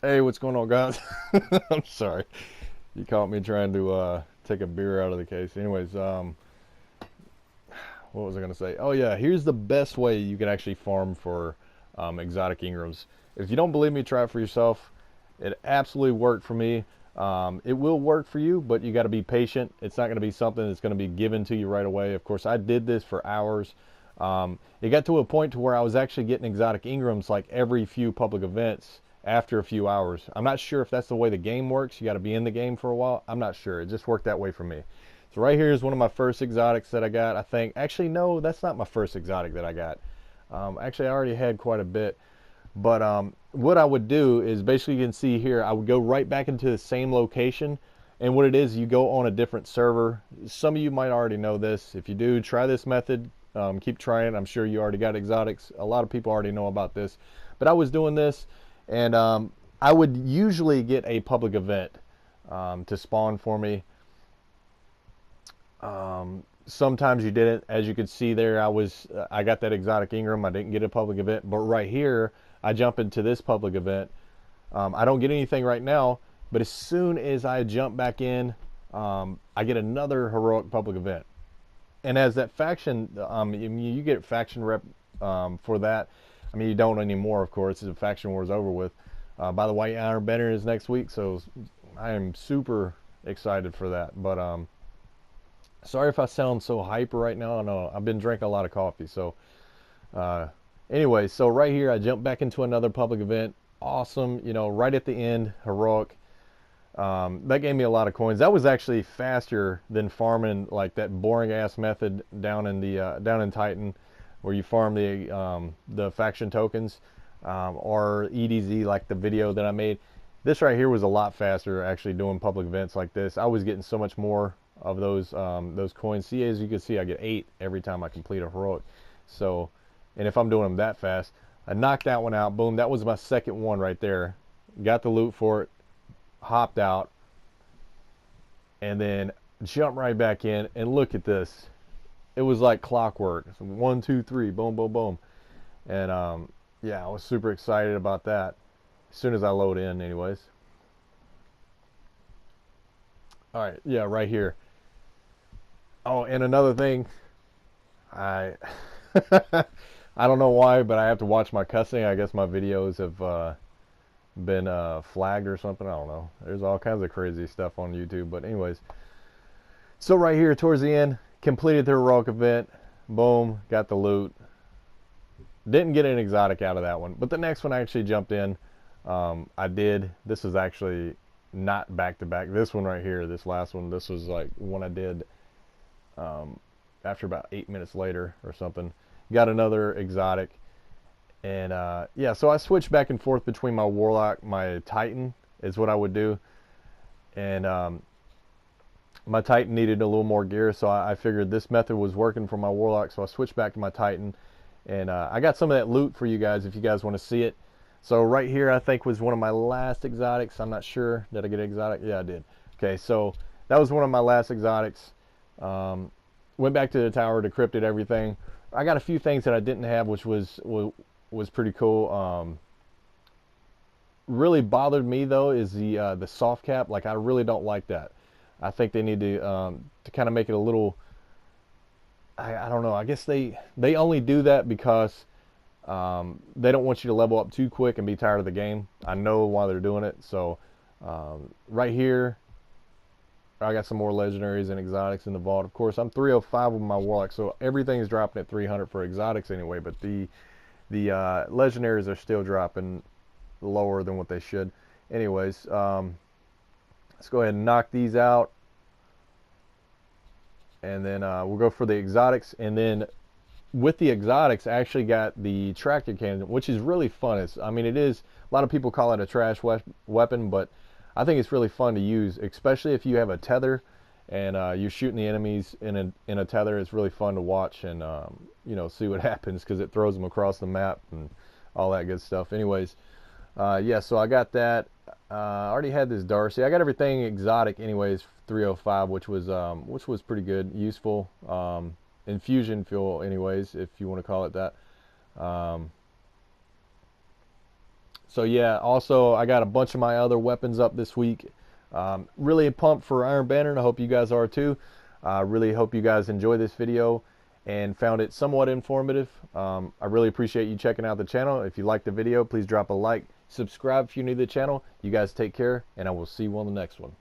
Hey, what's going on, guys? I'm sorry. You caught me trying to take a beer out of the case. Anyways, what was I going to say? Oh, yeah, here's the best way you can actually farm for exotic Ingrams. If you don't believe me, try it for yourself. It absolutely worked for me. It will work for you, but you got to be patient. It's not going to be something that's going to be given to you right away. Of course, I did this for hours. It got to a point to where I was actually getting exotic Ingrams like every few public events after a few hours. I'm not sure if that's the way the game works. You got to be in the game for a while. I'm not sure. It just worked that way for me. So right here is one of my first exotics that I got. I think actually no, that's not my first exotic that I got. Actually, I already had quite a bit. But what I would do is basically you can see here, I would go right back into the same location. And what it is, you go on a different server. Some of you might already know this. If you do, try this method. Keep trying. I'm sure you already got exotics. A lot of people already know about this. But I was doing this, and I would usually get a public event to spawn for me. Sometimes you didn't. As you could see there, I got that exotic Ingram. I didn't get a public event, but right here I jump into this public event. I don't get anything right now, but as soon as I jump back in, I get another heroic public event. And as that faction, you get faction rep for that. I mean, you don't anymore, of course. The faction war is over with. By the way, Iron Banner is next week, so I am super excited for that. But sorry if I sound so hyper right now. I know I've been drinking a lot of coffee. So uh, anyway, so right here I jump back into another public event. Awesome, right at the end, heroic. That gave me a lot of coins. That was actually faster than farming like that boring ass method down in the down in Titan, where you farm the faction tokens, or EDZ like the video that I made. This right here was a lot faster actually doing public events like this. I was getting so much more of those coins. See, as you can see, I get 8 every time I complete a heroic. So, and if I'm doing them that fast, I knocked that one out. Boom, that was my second one right there. Got the loot for it, hopped out, and then jumped right back in. And look at this. It was like clockwork. So 1, 2, 3, boom, boom, boom. And yeah, I was super excited about that as soon as I load in, anyways. All right, yeah, right here. Oh, and another thing, I I don't know why, but I have to watch my cussing. I guess my videos have been flagged or something. I don't know. There's all kinds of crazy stuff on YouTube. But anyways, so right here towards the end, completed the heroic event. Boom, got the loot. Didn't get an exotic out of that one, but the next one I actually jumped in. I did. This is actually not back to back. This one right here, this last one, this was like one I did after about 8 minutes later or something. Got another exotic. And yeah, so I switched back and forth between my Warlock, my Titan is what I would do. And my Titan needed a little more gear, so I figured this method was working for my Warlock, so I switched back to my Titan. And I got some of that loot for you guys if you guys want to see it. So right here I think was one of my last exotics. I'm not sure. Did I get an exotic? Yeah, I did. Okay, so that was one of my last exotics. Went back to the tower, decrypted everything. I got a few things that I didn't have, which was pretty cool. Really bothered me though is the soft cap. Like I really don't like that. I think they need to kind of make it a little. I don't know. I guess they only do that because they don't want you to level up too quick and be tired of the game. I know why they're doing it. So right here, I got some more legendaries and exotics in the vault. Of course, I'm 305 with my Warlock, so everything is dropping at 300 for exotics anyway. But the legendaries are still dropping lower than what they should. Anyways, let's go ahead and knock these out, and then we'll go for the exotics. And then with the exotics, I actually got the tractor cannon, which is really fun. I mean, it is. A lot of people call it a trash weapon, but I think it's really fun to use, especially if you have a tether and you're shooting the enemies in a tether. It's really fun to watch and see what happens because it throws them across the map and all that good stuff. Anyways, yeah, so I got that. I already had this Darcy. I got everything exotic, anyways. 305, which was pretty good, useful. Infusion fuel, anyways, if you want to call it that. So yeah, also I got a bunch of my other weapons up this week. Really pumped for Iron Banner, and I hope you guys are too. Really hope you guys enjoy this video and found it somewhat informative. I really appreciate you checking out the channel. If you liked the video, please drop a like. Subscribe if you're new to the channel. You guys take care, and I will see you on the next one.